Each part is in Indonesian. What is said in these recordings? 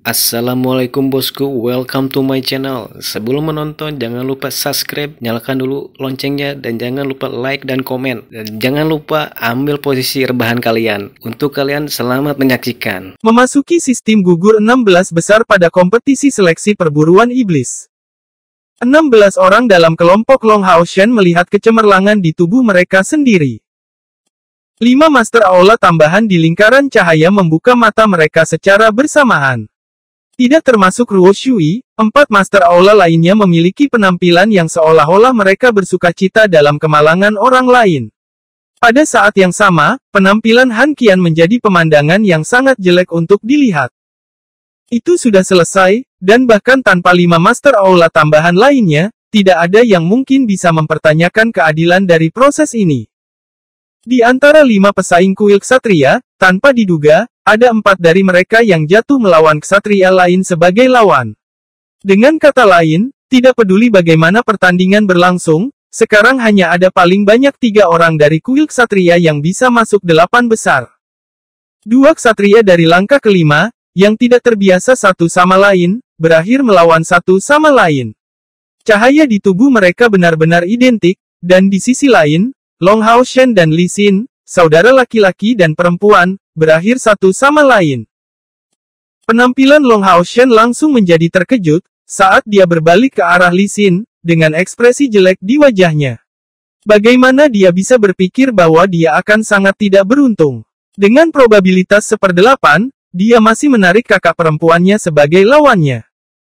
Assalamualaikum bosku, welcome to my channel. Sebelum menonton, jangan lupa subscribe, nyalakan dulu loncengnya, dan jangan lupa like dan komen. Dan jangan lupa ambil posisi rebahan kalian. Untuk kalian, selamat menyaksikan. Memasuki sistem gugur 16 besar pada kompetisi seleksi perburuan iblis. 16 orang dalam kelompok Longhao-shen melihat kecemerlangan di tubuh mereka sendiri. 5 Master Aula tambahan di lingkaran cahaya membuka mata mereka secara bersamaan. Tidak termasuk Ruo Shui, 4 Master Aula lainnya memiliki penampilan yang seolah-olah mereka bersukacita dalam kemalangan orang lain. Pada saat yang sama, penampilan Han Qian menjadi pemandangan yang sangat jelek untuk dilihat. Itu sudah selesai, dan bahkan tanpa 5 Master Aula tambahan lainnya, tidak ada yang mungkin bisa mempertanyakan keadilan dari proses ini. Di antara 5 pesaing kuil ksatria, tanpa diduga, ada 4 dari mereka yang jatuh melawan ksatria lain sebagai lawan. Dengan kata lain, tidak peduli bagaimana pertandingan berlangsung, sekarang hanya ada paling banyak 3 orang dari kuil ksatria yang bisa masuk 8 besar. 2 ksatria dari langkah kelima, yang tidak terbiasa satu sama lain, berakhir melawan satu sama lain. Cahaya di tubuh mereka benar-benar identik, dan di sisi lain, Longhao-shen dan Li Xin, saudara laki-laki dan perempuan, berakhir satu sama lain. Penampilan Longhao-shen langsung menjadi terkejut, saat dia berbalik ke arah Li Xin, dengan ekspresi jelek di wajahnya. Bagaimana dia bisa berpikir bahwa dia akan sangat tidak beruntung? Dengan probabilitas 1/8, dia masih menarik kakak perempuannya sebagai lawannya.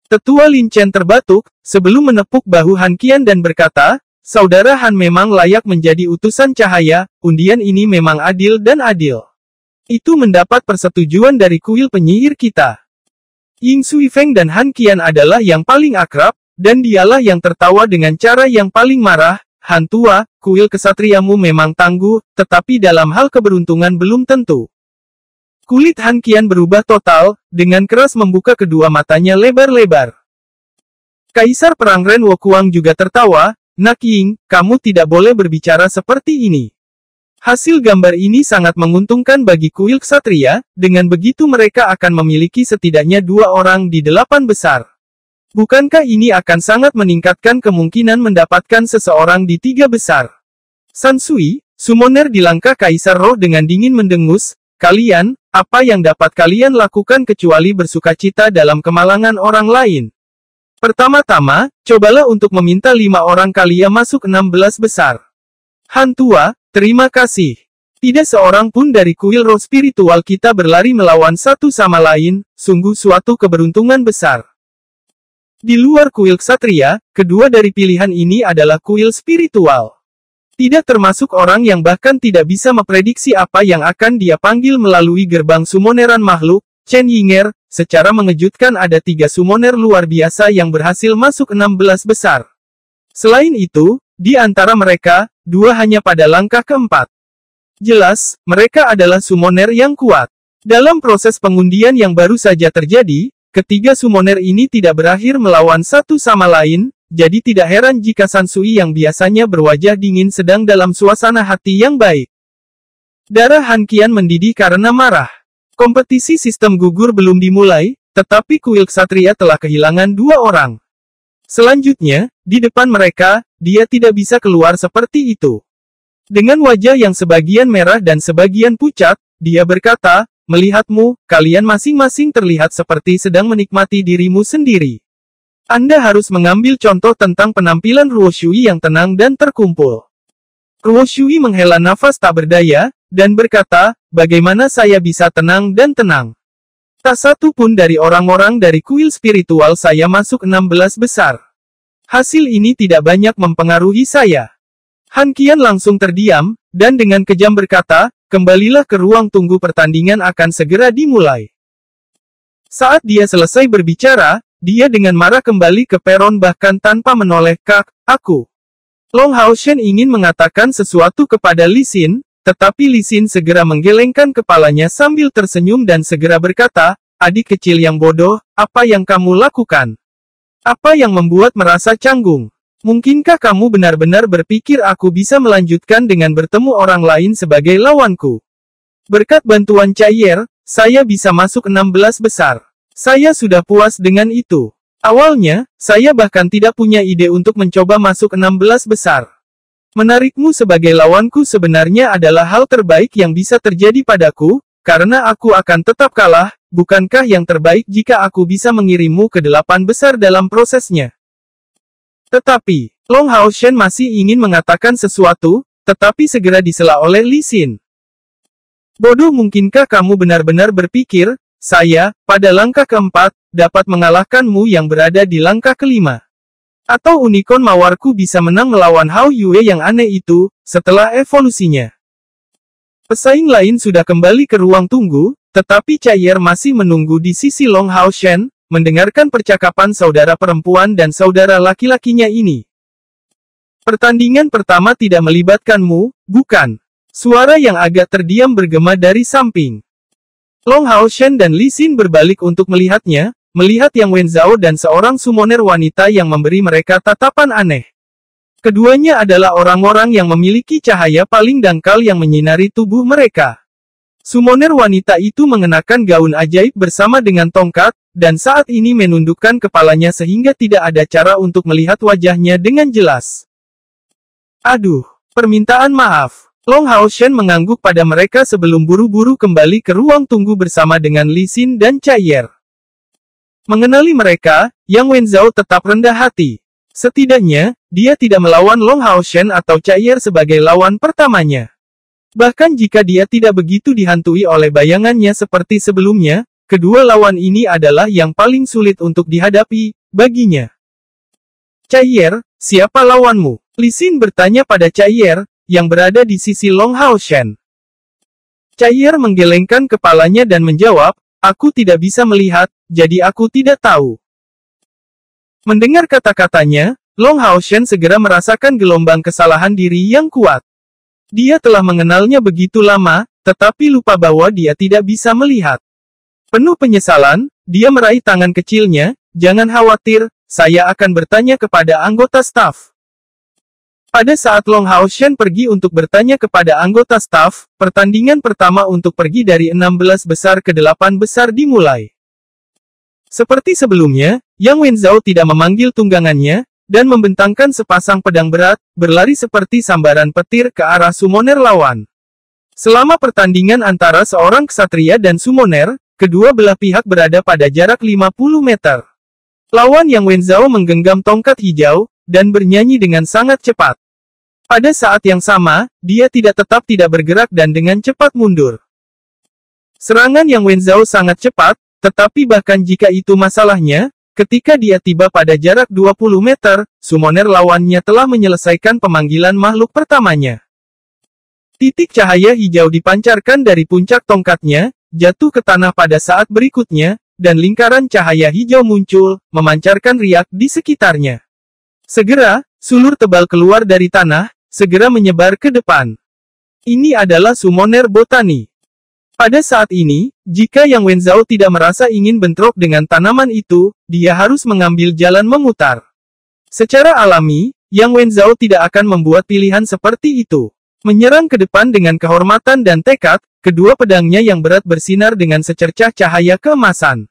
Tetua Lin Chen terbatuk, sebelum menepuk bahu Han Qian dan berkata, "Saudara Han memang layak menjadi utusan cahaya, undian ini memang adil dan adil. Itu mendapat persetujuan dari kuil penyihir kita." Ying Sui Feng dan Han Qian adalah yang paling akrab, dan dialah yang tertawa dengan cara yang paling marah. "Han tua, kuil kesatriamu memang tangguh, tetapi dalam hal keberuntungan belum tentu." Kulit Han Qian berubah total, dengan keras membuka kedua matanya lebar-lebar. Kaisar Perang Ren Wokuang juga tertawa. "Nak Ying, kamu tidak boleh berbicara seperti ini. Hasil gambar ini sangat menguntungkan bagi kuil ksatria, dengan begitu mereka akan memiliki setidaknya 2 orang di 8 besar. Bukankah ini akan sangat meningkatkan kemungkinan mendapatkan seseorang di 3 besar? San Sui, summoner di langkah Kaisar Roh dengan dingin mendengus, "Kalian, apa yang dapat kalian lakukan kecuali bersukacita dalam kemalangan orang lain? Pertama-tama, cobalah untuk meminta 5 orang kalian masuk 16 besar. Han tua, terima kasih. Tidak seorang pun dari kuil roh spiritual kita berlari melawan satu sama lain, sungguh suatu keberuntungan besar." Di luar kuil ksatria, kedua dari pilihan ini adalah kuil spiritual. Tidak termasuk orang yang bahkan tidak bisa memprediksi apa yang akan dia panggil melalui gerbang summoneran makhluk, Chen Yinger. Secara mengejutkan ada 3 summoner luar biasa yang berhasil masuk 16 besar. Selain itu, di antara mereka, 2 hanya pada langkah keempat. Jelas, mereka adalah summoner yang kuat. Dalam proses pengundian yang baru saja terjadi, ketiga summoner ini tidak berakhir melawan satu sama lain, jadi tidak heran jika San Sui yang biasanya berwajah dingin sedang dalam suasana hati yang baik. Darah Han Qian mendidih karena marah. Kompetisi sistem gugur belum dimulai, tetapi kuil ksatria telah kehilangan 2 orang. Selanjutnya, di depan mereka, dia tidak bisa keluar seperti itu. Dengan wajah yang sebagian merah dan sebagian pucat, dia berkata, "Melihatmu, kalian masing-masing terlihat seperti sedang menikmati dirimu sendiri. Anda harus mengambil contoh tentang penampilan Ruo Shui yang tenang dan terkumpul." Ruo Shui menghela nafas tak berdaya, dan berkata, "Bagaimana saya bisa tenang dan tenang? Tak satu pun dari orang-orang dari kuil spiritual saya masuk 16 besar. Hasil ini tidak banyak mempengaruhi saya." Han Qian langsung terdiam, dan dengan kejam berkata, "Kembalilah ke ruang tunggu, pertandingan akan segera dimulai." Saat dia selesai berbicara, dia dengan marah kembali ke peron bahkan tanpa menoleh. Aku." Longhao-shen ingin mengatakan sesuatu kepada Li Xin, tetapi Li Xin segera menggelengkan kepalanya sambil tersenyum dan segera berkata, "Adik kecil yang bodoh, apa yang kamu lakukan? Apa yang membuat merasa canggung? Mungkinkah kamu benar-benar berpikir aku bisa melanjutkan dengan bertemu orang lain sebagai lawanku? Berkat bantuan Caier, saya bisa masuk 16 besar. Saya sudah puas dengan itu. Awalnya, saya bahkan tidak punya ide untuk mencoba masuk 16 besar. Menarikmu sebagai lawanku sebenarnya adalah hal terbaik yang bisa terjadi padaku, karena aku akan tetap kalah. Bukankah yang terbaik jika aku bisa mengirimmu ke 8 besar dalam prosesnya? Tetapi, Long Haoshen masih ingin mengatakan sesuatu, tetapi segera disela oleh Li Xin. Bodoh, mungkinkah kamu benar-benar berpikir, saya, pada langkah keempat, dapat mengalahkanmu yang berada di langkah kelima? Atau unicorn mawarku bisa menang melawan Hao Yue yang aneh itu, setelah evolusinya? Pesaing lain sudah kembali ke ruang tunggu, tetapi Chaier masih menunggu di sisi Long Haoshen, mendengarkan percakapan saudara perempuan dan saudara laki-lakinya ini. Pertandingan pertama tidak melibatkanmu, bukan? Suara yang agak terdiam bergema dari samping. Long Haoshen dan Li Xin berbalik untuk melihatnya, melihat Yang Wenzhao dan seorang summoner wanita yang memberi mereka tatapan aneh. Keduanya adalah orang-orang yang memiliki cahaya paling dangkal yang menyinari tubuh mereka. Summoner wanita itu mengenakan gaun ajaib bersama dengan tongkat, dan saat ini menundukkan kepalanya sehingga tidak ada cara untuk melihat wajahnya dengan jelas. Aduh, permintaan maaf. Long Haoshen mengangguk pada mereka sebelum buru-buru kembali ke ruang tunggu bersama dengan Li Xin dan Chaier. Mengenali mereka, Yang Wenzhao tetap rendah hati. Setidaknya, dia tidak melawan Long Haoshen atau Chaier sebagai lawan pertamanya. Bahkan jika dia tidak begitu dihantui oleh bayangannya seperti sebelumnya, kedua lawan ini adalah yang paling sulit untuk dihadapi, baginya. Chaier, siapa lawanmu? Li Xin bertanya pada Chaier, yang berada di sisi Long Haoshen. Chaier menggelengkan kepalanya dan menjawab, aku tidak bisa melihat, jadi aku tidak tahu. Mendengar kata-katanya, Long Haoshen segera merasakan gelombang kesalahan diri yang kuat. Dia telah mengenalnya begitu lama, tetapi lupa bahwa dia tidak bisa melihat. Penuh penyesalan, dia meraih tangan kecilnya, jangan khawatir, saya akan bertanya kepada anggota staf. Pada saat Long Haoshen pergi untuk bertanya kepada anggota staf, pertandingan pertama untuk pergi dari 16 besar ke 8 besar dimulai. Seperti sebelumnya, Yang Wenzhao tidak memanggil tunggangannya, dan membentangkan sepasang pedang berat, berlari seperti sambaran petir ke arah summoner lawan. Selama pertandingan antara seorang ksatria dan summoner, kedua belah pihak berada pada jarak 50 meter. Lawan Yang Wenzhao menggenggam tongkat hijau, dan bernyanyi dengan sangat cepat. Pada saat yang sama, dia tetap tidak bergerak dan dengan cepat mundur. Serangan Yang Wenzhao sangat cepat, tetapi bahkan jika itu masalahnya, ketika dia tiba pada jarak 20 meter, summoner lawannya telah menyelesaikan pemanggilan makhluk pertamanya. Titik cahaya hijau dipancarkan dari puncak tongkatnya, jatuh ke tanah pada saat berikutnya, dan lingkaran cahaya hijau muncul, memancarkan riak di sekitarnya. Segera, sulur tebal keluar dari tanah, segera menyebar ke depan. Ini adalah summoner botani. Pada saat ini, jika Yang Wenzhao tidak merasa ingin bentrok dengan tanaman itu, dia harus mengambil jalan memutar. Secara alami, Yang Wenzhao tidak akan membuat pilihan seperti itu. Menyerang ke depan dengan kehormatan dan tekad, kedua pedangnya yang berat bersinar dengan secercah cahaya keemasan.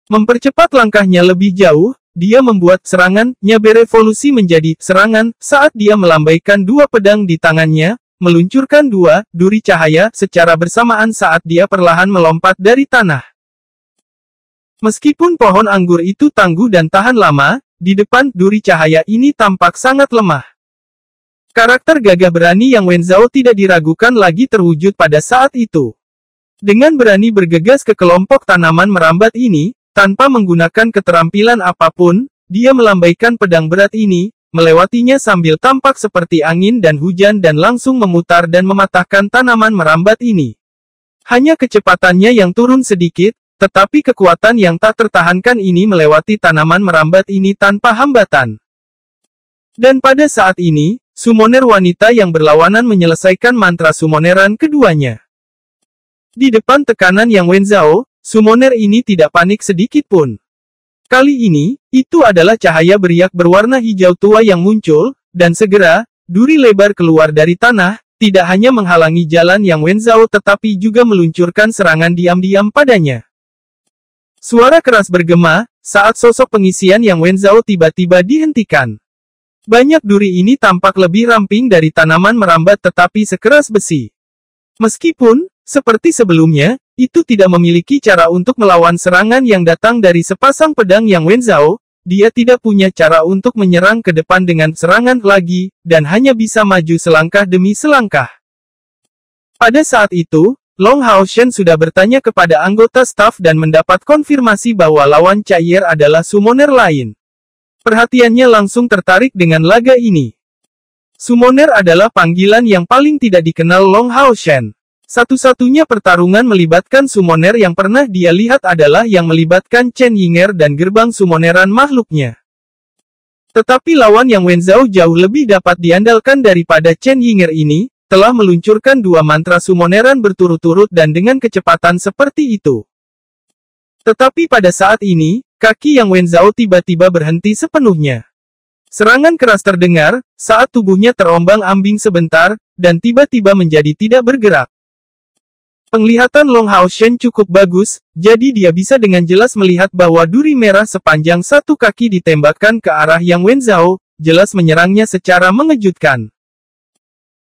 Mempercepat langkahnya lebih jauh, dia membuat serangannya berevolusi menjadi serangan saat dia melambaikan dua pedang di tangannya, meluncurkan dua duri cahaya secara bersamaan saat dia perlahan melompat dari tanah. Meskipun pohon anggur itu tangguh dan tahan lama, di depan duri cahaya ini tampak sangat lemah. Karakter gagah berani Yang Wenzhao tidak diragukan lagi terwujud pada saat itu. Dengan berani bergegas ke kelompok tanaman merambat ini, tanpa menggunakan keterampilan apapun, dia melambaikan pedang berat ini, melewatinya sambil tampak seperti angin dan hujan dan langsung memutar dan mematahkan tanaman merambat ini. Hanya kecepatannya yang turun sedikit, tetapi kekuatan yang tak tertahankan ini melewati tanaman merambat ini tanpa hambatan. Dan pada saat ini, summoner wanita yang berlawanan menyelesaikan mantra summoneran keduanya. Di depan tekanan Yang Wenzhao, summoner ini tidak panik sedikit pun. Kali ini, itu adalah cahaya beriak berwarna hijau tua yang muncul, dan segera, duri lebar keluar dari tanah, tidak hanya menghalangi jalan Yang Wenzhao tetapi juga meluncurkan serangan diam-diam padanya. Suara keras bergema, saat sosok pengisian Yang Wenzhou tiba-tiba dihentikan. Banyak duri ini tampak lebih ramping dari tanaman merambat tetapi sekeras besi. Meskipun, seperti sebelumnya, itu tidak memiliki cara untuk melawan serangan yang datang dari sepasang pedang Yang Wenzhou, dia tidak punya cara untuk menyerang ke depan dengan serangan lagi, dan hanya bisa maju selangkah demi selangkah. Pada saat itu, Long Haoshen sudah bertanya kepada anggota staf dan mendapat konfirmasi bahwa lawan Chaier adalah summoner lain. Perhatiannya langsung tertarik dengan laga ini. Summoner adalah panggilan yang paling tidak dikenal Long Haoshen. Satu-satunya pertarungan melibatkan summoner yang pernah dia lihat adalah yang melibatkan Chen Yinger dan gerbang summoneran makhluknya. Tetapi lawan Yang Wenzhou jauh lebih dapat diandalkan daripada Chen Yinger ini, telah meluncurkan 2 mantra summoneran berturut-turut dan dengan kecepatan seperti itu. Tetapi pada saat ini, kaki Yang Wenzhou tiba-tiba berhenti sepenuhnya. Serangan keras terdengar, saat tubuhnya terombang-ambing sebentar, dan tiba-tiba menjadi tidak bergerak. Penglihatan Long Haoshen cukup bagus, jadi dia bisa dengan jelas melihat bahwa duri merah sepanjang 1 kaki ditembakkan ke arah Yang Wenzhou, jelas menyerangnya secara mengejutkan.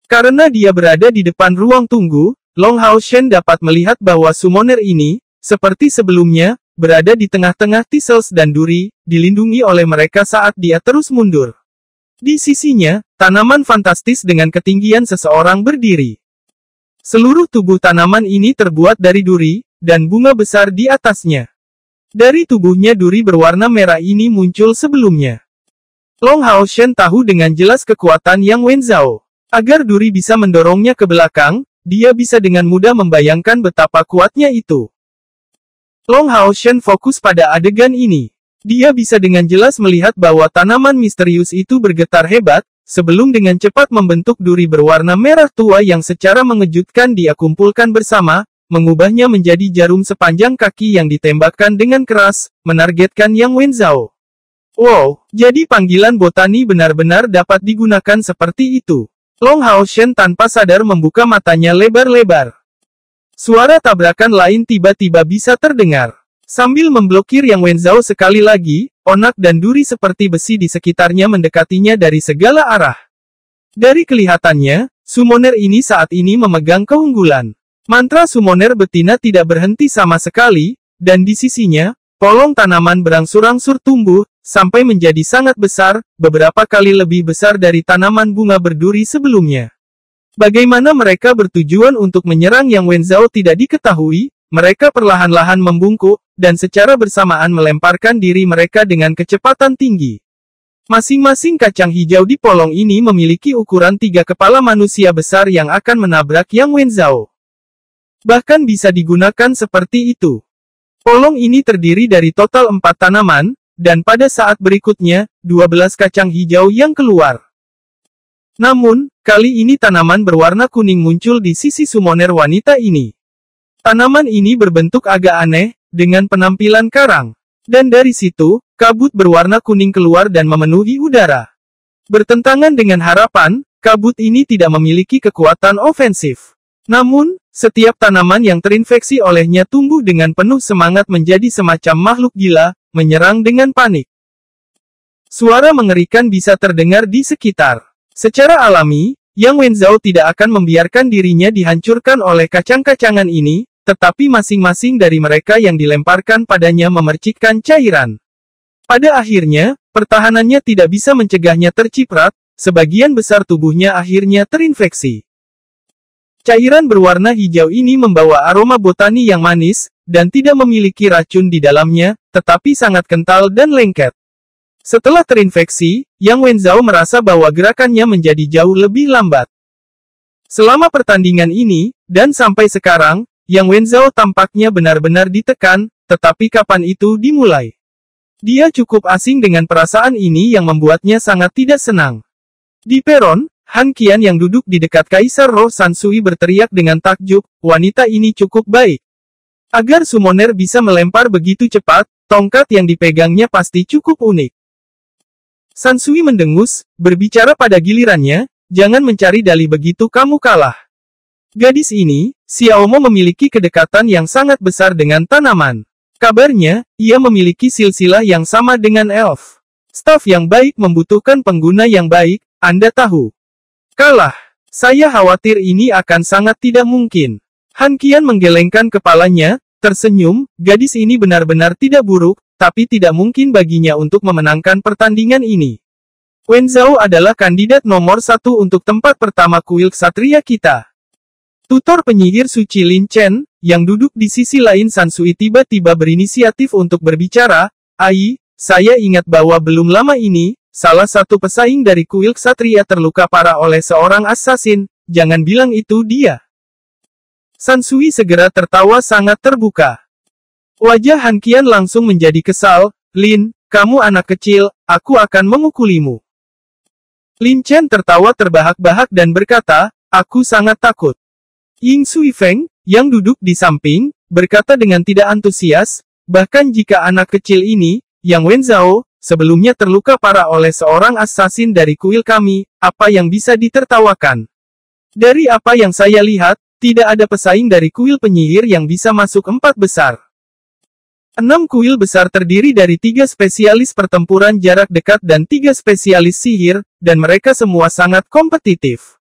Karena dia berada di depan ruang tunggu, Long Haoshen dapat melihat bahwa summoner ini, seperti sebelumnya, berada di tengah-tengah Thistles dan duri, dilindungi oleh mereka saat dia terus mundur. Di sisinya, tanaman fantastis dengan ketinggian seseorang berdiri. Seluruh tubuh tanaman ini terbuat dari duri, dan bunga besar di atasnya. Dari tubuhnya duri berwarna merah ini muncul sebelumnya. Long Haoshen tahu dengan jelas kekuatan Yang Wenzhou. Agar duri bisa mendorongnya ke belakang, dia bisa dengan mudah membayangkan betapa kuatnya itu. Long Haoshen fokus pada adegan ini. Dia bisa dengan jelas melihat bahwa tanaman misterius itu bergetar hebat, sebelum dengan cepat membentuk duri berwarna merah tua yang secara mengejutkan dia kumpulkan bersama, mengubahnya menjadi jarum sepanjang kaki yang ditembakkan dengan keras, menargetkan Yang Wenzhou. Wow, jadi panggilan botani benar-benar dapat digunakan seperti itu. Long Haoshen tanpa sadar membuka matanya lebar-lebar. Suara tabrakan lain tiba-tiba bisa terdengar. Sambil memblokir Yang Wenzhou sekali lagi, onak dan duri seperti besi di sekitarnya mendekatinya dari segala arah. Dari kelihatannya, summoner ini saat ini memegang keunggulan. Mantra summoner betina tidak berhenti sama sekali, dan di sisinya, polong tanaman berangsur-angsur tumbuh, sampai menjadi sangat besar, beberapa kali lebih besar dari tanaman bunga berduri sebelumnya. Bagaimana mereka bertujuan untuk menyerang Yang Wenzhou tidak diketahui, mereka perlahan-lahan membungkuk, dan secara bersamaan melemparkan diri mereka dengan kecepatan tinggi. Masing-masing kacang hijau di polong ini memiliki ukuran 3 kepala manusia besar yang akan menabrak Yang Wenzhou. Bahkan bisa digunakan seperti itu. Polong ini terdiri dari total 4 tanaman, dan pada saat berikutnya, 12 kacang hijau yang keluar. Namun, kali ini tanaman berwarna kuning muncul di sisi summoner wanita ini. Tanaman ini berbentuk agak aneh, dengan penampilan karang. Dan dari situ, kabut berwarna kuning keluar dan memenuhi udara. Bertentangan dengan harapan, kabut ini tidak memiliki kekuatan ofensif. Namun, setiap tanaman yang terinfeksi olehnya tumbuh dengan penuh semangat menjadi semacam makhluk gila, menyerang dengan panik. Suara mengerikan bisa terdengar di sekitar. Secara alami, Yang Wenzhou tidak akan membiarkan dirinya dihancurkan oleh kacang-kacangan ini, tetapi masing-masing dari mereka yang dilemparkan padanya memercikkan cairan. Pada akhirnya, pertahanannya tidak bisa mencegahnya terciprat, sebagian besar tubuhnya akhirnya terinfeksi. Cairan berwarna hijau ini membawa aroma botani yang manis, dan tidak memiliki racun di dalamnya, tetapi sangat kental dan lengket. Setelah terinfeksi, Yang Wenzhou merasa bahwa gerakannya menjadi jauh lebih lambat. Selama pertandingan ini, dan sampai sekarang, Yang Wenzhou tampaknya benar-benar ditekan, tetapi kapan itu dimulai? Dia cukup asing dengan perasaan ini yang membuatnya sangat tidak senang. Di peron, Han Qian yang duduk di dekat Kaisar Roh Sansui berteriak dengan takjub, wanita ini cukup baik. Agar summoner bisa melempar begitu cepat, tongkat yang dipegangnya pasti cukup unik. Sansui mendengus, berbicara pada gilirannya, jangan mencari dalih begitu kamu kalah. Gadis ini, Xiaomo memiliki kedekatan yang sangat besar dengan tanaman. Kabarnya, ia memiliki silsilah yang sama dengan elf. Staf yang baik membutuhkan pengguna yang baik, Anda tahu. Kalah. Saya khawatir ini akan sangat tidak mungkin. Han Qian menggelengkan kepalanya, tersenyum, gadis ini benar-benar tidak buruk, tapi tidak mungkin baginya untuk memenangkan pertandingan ini. Wen Zhao adalah kandidat nomor 1 untuk tempat pertama kuil ksatria kita. Tutor penyihir suci Lin Chen, yang duduk di sisi lain San Sui tiba-tiba berinisiatif untuk berbicara. Ai, saya ingat bahwa belum lama ini, salah satu pesaing dari kuil ksatria terluka parah oleh seorang assassin, jangan bilang itu dia. San Sui segera tertawa sangat terbuka. Wajah Han Qian langsung menjadi kesal. Lin, kamu anak kecil, aku akan mengukulimu. Lin Chen tertawa terbahak-bahak dan berkata, aku sangat takut. Ying Sui Feng, yang duduk di samping, berkata dengan tidak antusias, bahkan jika anak kecil ini, Yang Wen Zhao, sebelumnya terluka parah oleh seorang assassin dari kuil kami, apa yang bisa ditertawakan? Dari apa yang saya lihat, tidak ada pesaing dari kuil penyihir yang bisa masuk 4 besar. 6 kuil besar terdiri dari 3 spesialis pertempuran jarak dekat dan 3 spesialis sihir, dan mereka semua sangat kompetitif.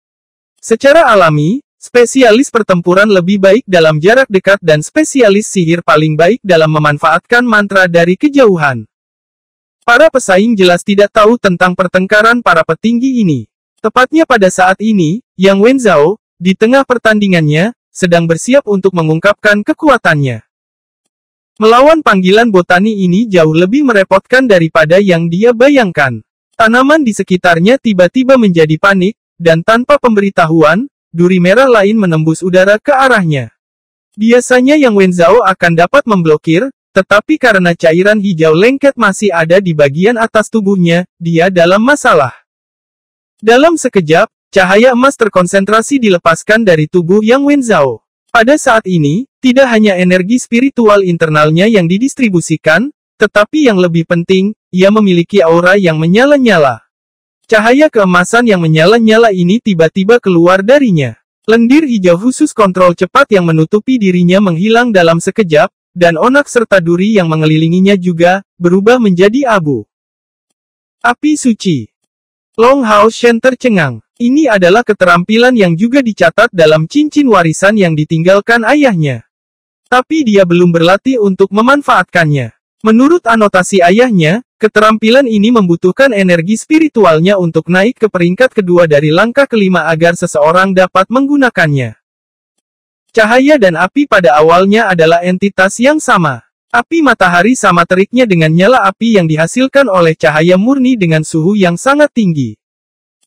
Secara alami, spesialis pertempuran lebih baik dalam jarak dekat dan spesialis sihir paling baik dalam memanfaatkan mantra dari kejauhan. Para pesaing jelas tidak tahu tentang pertengkaran para petinggi ini. Tepatnya pada saat ini, Yang Wen Zhao, di tengah pertandingannya, sedang bersiap untuk mengungkapkan kekuatannya. Melawan panggilan botani ini jauh lebih merepotkan daripada yang dia bayangkan. Tanaman di sekitarnya tiba-tiba menjadi panik, dan tanpa pemberitahuan, duri merah lain menembus udara ke arahnya. Biasanya Yang Wen Zhao akan dapat memblokir, tetapi karena cairan hijau lengket masih ada di bagian atas tubuhnya, dia dalam masalah. Dalam sekejap, cahaya emas terkonsentrasi dilepaskan dari tubuh Yang Wen Zhao. Pada saat ini, tidak hanya energi spiritual internalnya yang didistribusikan, tetapi yang lebih penting, ia memiliki aura yang menyala-nyala. Cahaya keemasan yang menyala-nyala ini tiba-tiba keluar darinya. Lendir hijau khusus kontrol cepat yang menutupi dirinya menghilang dalam sekejap, dan onak serta duri yang mengelilinginya juga, berubah menjadi abu. Api suci. Long Hao Shen tercengang. Ini adalah keterampilan yang juga dicatat dalam cincin warisan yang ditinggalkan ayahnya. Tapi dia belum berlatih untuk memanfaatkannya. Menurut anotasi ayahnya, keterampilan ini membutuhkan energi spiritualnya untuk naik ke peringkat kedua dari langkah kelima agar seseorang dapat menggunakannya. Cahaya dan api pada awalnya adalah entitas yang sama. Api matahari sama teriknya dengan nyala api yang dihasilkan oleh cahaya murni dengan suhu yang sangat tinggi.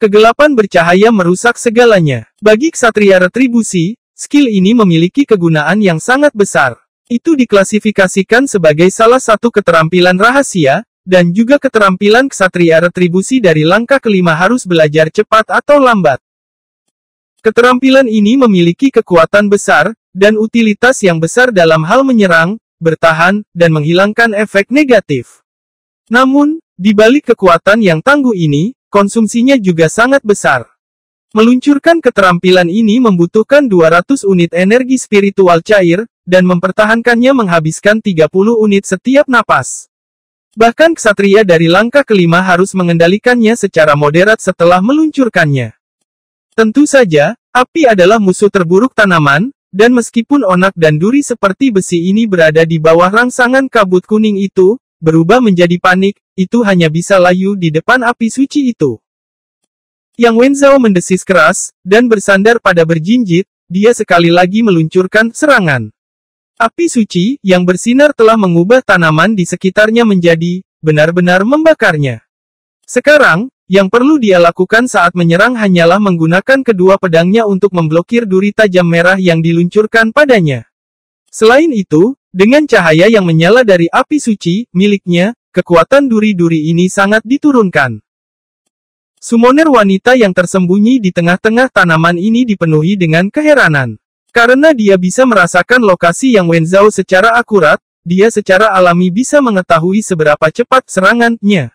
Kegelapan bercahaya merusak segalanya. Bagi ksatria retribusi, skill ini memiliki kegunaan yang sangat besar. Itu diklasifikasikan sebagai salah satu keterampilan rahasia, dan juga keterampilan ksatria retribusi dari langkah kelima harus belajar cepat atau lambat. Keterampilan ini memiliki kekuatan besar, dan utilitas yang besar dalam hal menyerang, bertahan, dan menghilangkan efek negatif. Namun, di balik kekuatan yang tangguh ini, konsumsinya juga sangat besar. Meluncurkan keterampilan ini membutuhkan 200 unit energi spiritual cair, dan mempertahankannya menghabiskan 30 unit setiap napas. Bahkan ksatria dari langkah kelima harus mengendalikannya secara moderat setelah meluncurkannya. Tentu saja, api adalah musuh terburuk tanaman, dan meskipun onak dan duri seperti besi ini berada di bawah rangsangan kabut kuning itu, berubah menjadi panik, itu hanya bisa layu di depan api suci itu. Yang Wen Zhao mendesis keras, dan bersandar pada berjinjit, dia sekali lagi meluncurkan serangan. Api suci, yang bersinar telah mengubah tanaman di sekitarnya menjadi, benar-benar membakarnya. Sekarang, yang perlu dia lakukan saat menyerang hanyalah menggunakan kedua pedangnya untuk memblokir duri tajam merah yang diluncurkan padanya. Selain itu, dengan cahaya yang menyala dari api suci, miliknya, kekuatan duri-duri ini sangat diturunkan. Summoner wanita yang tersembunyi di tengah-tengah tanaman ini dipenuhi dengan keheranan. Karena dia bisa merasakan lokasi Yang Wen Zhao secara akurat, dia secara alami bisa mengetahui seberapa cepat serangannya.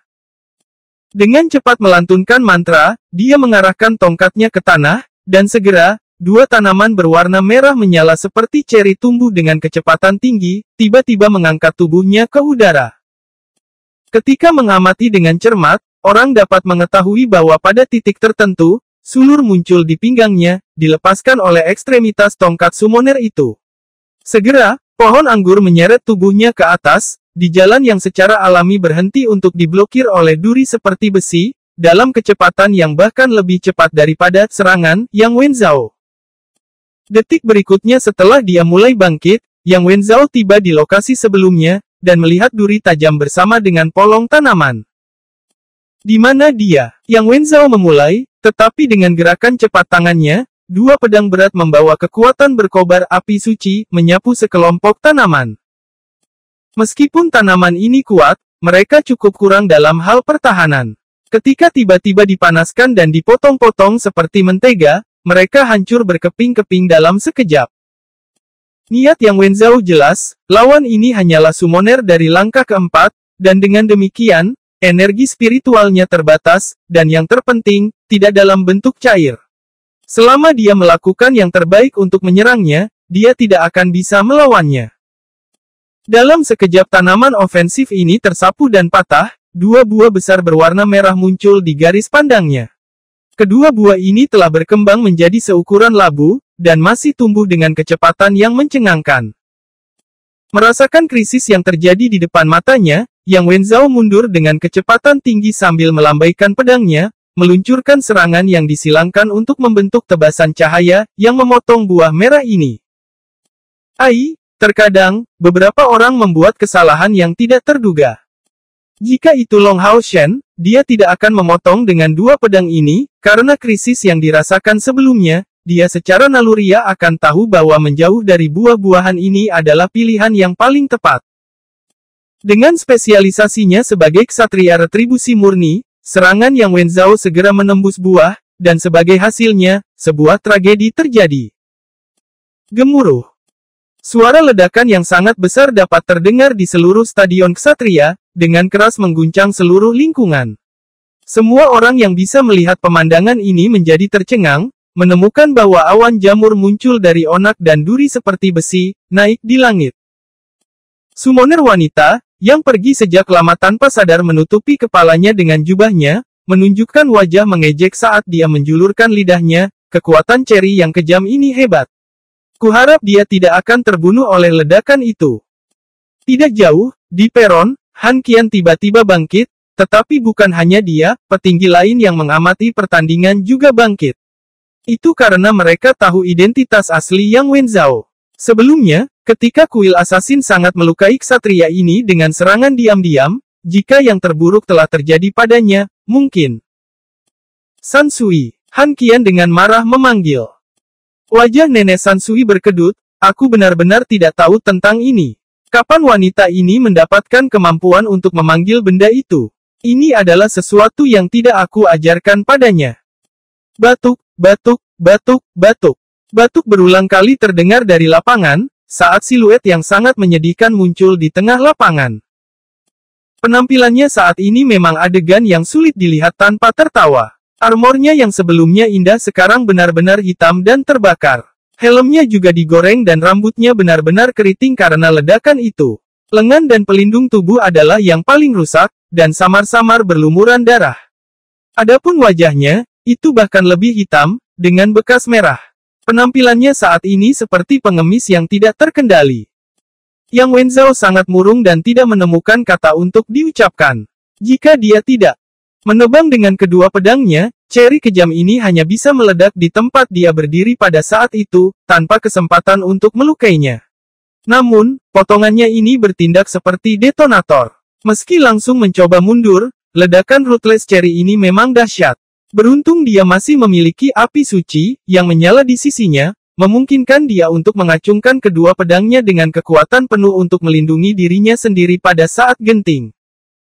Dengan cepat melantunkan mantra, dia mengarahkan tongkatnya ke tanah, dan segera, dua tanaman berwarna merah menyala seperti ceri tumbuh dengan kecepatan tinggi, tiba-tiba mengangkat tubuhnya ke udara. Ketika mengamati dengan cermat, orang dapat mengetahui bahwa pada titik tertentu, sulur muncul di pinggangnya, dilepaskan oleh ekstremitas tongkat summoner itu. Segera, pohon anggur menyeret tubuhnya ke atas, di jalan yang secara alami berhenti untuk diblokir oleh duri seperti besi, dalam kecepatan yang bahkan lebih cepat daripada serangan Yang Wenzhao. Detik berikutnya setelah dia mulai bangkit, Yang Wenzhao tiba di lokasi sebelumnya, dan melihat duri tajam bersama dengan polong tanaman. Di mana dia, Yang Wenzhao memulai, tetapi dengan gerakan cepat tangannya, dua pedang berat membawa kekuatan berkobar api suci, menyapu sekelompok tanaman. Meskipun tanaman ini kuat, mereka cukup kurang dalam hal pertahanan. Ketika tiba-tiba dipanaskan dan dipotong-potong seperti mentega, mereka hancur berkeping-keping dalam sekejap. Niat Yang Wenzhao jelas, lawan ini hanyalah summoner dari langkah keempat, dan dengan demikian, energi spiritualnya terbatas, dan yang terpenting, tidak dalam bentuk cair. Selama dia melakukan yang terbaik untuk menyerangnya, dia tidak akan bisa melawannya. Dalam sekejap tanaman ofensif ini tersapu dan patah, dua buah besar berwarna merah muncul di garis pandangnya. Kedua buah ini telah berkembang menjadi seukuran labu, dan masih tumbuh dengan kecepatan yang mencengangkan. Merasakan krisis yang terjadi di depan matanya, Yang Wenzhao mundur dengan kecepatan tinggi sambil melambaikan pedangnya, meluncurkan serangan yang disilangkan untuk membentuk tebasan cahaya, yang memotong buah merah ini. Terkadang, beberapa orang membuat kesalahan yang tidak terduga. Jika itu Long Hao Shen, dia tidak akan memotong dengan dua pedang ini, karena krisis yang dirasakan sebelumnya, dia secara naluriah akan tahu bahwa menjauh dari buah-buahan ini adalah pilihan yang paling tepat. Dengan spesialisasinya sebagai ksatria retribusi murni, serangan Yang Wenzhao segera menembus buah, dan sebagai hasilnya, sebuah tragedi terjadi. Gemuruh. Suara ledakan yang sangat besar dapat terdengar di seluruh stadion ksatria, dengan keras mengguncang seluruh lingkungan. Semua orang yang bisa melihat pemandangan ini menjadi tercengang, menemukan bahwa awan jamur muncul dari onak dan duri seperti besi, naik di langit. Summoner wanita, yang pergi sejak lama tanpa sadar menutupi kepalanya dengan jubahnya, menunjukkan wajah mengejek saat dia menjulurkan lidahnya, kekuatan ceri yang kejam ini hebat. Kuharap dia tidak akan terbunuh oleh ledakan itu. Tidak jauh, di peron, Han Qian tiba-tiba bangkit, tetapi bukan hanya dia, petinggi lain yang mengamati pertandingan juga bangkit. Itu karena mereka tahu identitas asli Yang Wenzhao. Sebelumnya, ketika kuil assassin sangat melukai ksatria ini dengan serangan diam-diam, jika yang terburuk telah terjadi padanya, mungkin. San Sui, Han Qian dengan marah memanggil. Wajah Nenek San Sui berkedut, aku benar-benar tidak tahu tentang ini. Kapan wanita ini mendapatkan kemampuan untuk memanggil benda itu? Ini adalah sesuatu yang tidak aku ajarkan padanya. Batuk, batuk, batuk, batuk. Batuk berulang kali terdengar dari lapangan, saat siluet yang sangat menyedihkan muncul di tengah lapangan. Penampilannya saat ini memang adegan yang sulit dilihat tanpa tertawa. Armornya yang sebelumnya indah sekarang benar-benar hitam dan terbakar. Helmnya juga digoreng dan rambutnya benar-benar keriting karena ledakan itu. Lengan dan pelindung tubuh adalah yang paling rusak, dan samar-samar berlumuran darah. Adapun wajahnya, itu bahkan lebih hitam, dengan bekas merah. Penampilannya saat ini seperti pengemis yang tidak terkendali. Yang Wenzhao sangat murung dan tidak menemukan kata untuk diucapkan. Jika dia tidak menebang dengan kedua pedangnya, ceri kejam ini hanya bisa meledak di tempat dia berdiri pada saat itu, tanpa kesempatan untuk melukainya. Namun, potongannya ini bertindak seperti detonator. Meski langsung mencoba mundur, ledakan ruthless ceri ini memang dahsyat. Beruntung dia masih memiliki api suci, yang menyala di sisinya, memungkinkan dia untuk mengacungkan kedua pedangnya dengan kekuatan penuh untuk melindungi dirinya sendiri pada saat genting.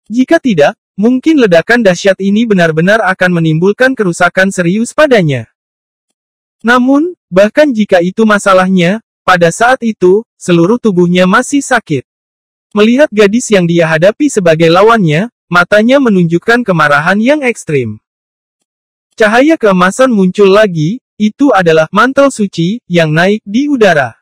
Jika tidak, mungkin ledakan dahsyat ini benar-benar akan menimbulkan kerusakan serius padanya. Namun, bahkan jika itu masalahnya, pada saat itu, seluruh tubuhnya masih sakit. Melihat gadis yang dia hadapi sebagai lawannya, matanya menunjukkan kemarahan yang ekstrim. Cahaya keemasan muncul lagi, itu adalah mantel suci yang naik di udara.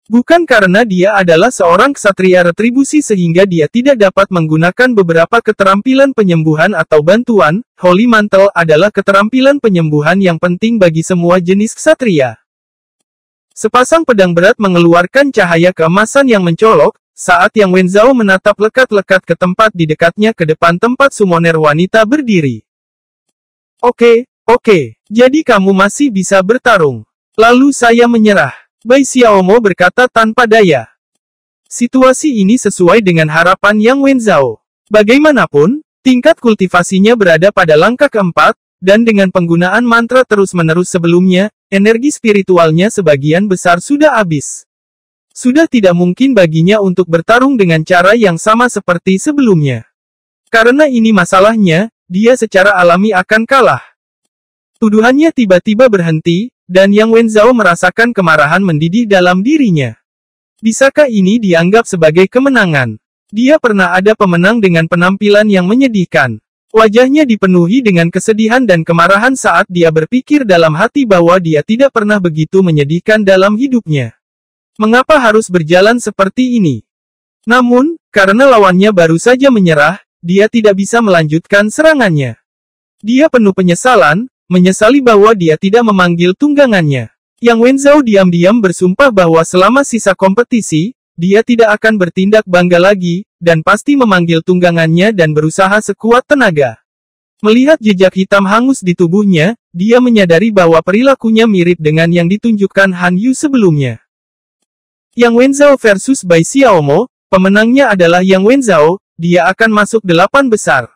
Bukan karena dia adalah seorang ksatria retribusi sehingga dia tidak dapat menggunakan beberapa keterampilan penyembuhan atau bantuan, Holy Mantle adalah keterampilan penyembuhan yang penting bagi semua jenis ksatria. Sepasang pedang berat mengeluarkan cahaya keemasan yang mencolok, saat Yang Wenzhao menatap lekat-lekat ke tempat di dekatnya ke depan tempat summoner wanita berdiri. Oke, jadi kamu masih bisa bertarung. Lalu saya menyerah. Bai Xiaomo berkata tanpa daya. Situasi ini sesuai dengan harapan Yang Wenzhao. Bagaimanapun, tingkat kultivasinya berada pada langkah keempat, dan dengan penggunaan mantra terus-menerus sebelumnya, energi spiritualnya sebagian besar sudah habis. Sudah tidak mungkin baginya untuk bertarung dengan cara yang sama seperti sebelumnya. Karena ini masalahnya, dia secara alami akan kalah. Tuduhannya tiba-tiba berhenti, dan Yang Wenzhao merasakan kemarahan mendidih dalam dirinya. Bisakah ini dianggap sebagai kemenangan? Dia pernah ada pemenang dengan penampilan yang menyedihkan. Wajahnya dipenuhi dengan kesedihan dan kemarahan saat dia berpikir dalam hati bahwa dia tidak pernah begitu menyedihkan dalam hidupnya. Mengapa harus berjalan seperti ini? Namun, karena lawannya baru saja menyerah, dia tidak bisa melanjutkan serangannya. Dia penuh penyesalan, menyesali bahwa dia tidak memanggil tunggangannya. Yang Wenzhao diam-diam bersumpah bahwa selama sisa kompetisi, dia tidak akan bertindak bangga lagi, dan pasti memanggil tunggangannya dan berusaha sekuat tenaga. Melihat jejak hitam hangus di tubuhnya, dia menyadari bahwa perilakunya mirip dengan yang ditunjukkan Han Yu sebelumnya. Yang Wenzhao versus Bai Xiaomo, pemenangnya adalah Yang Wenzhao, dia akan masuk 8 besar.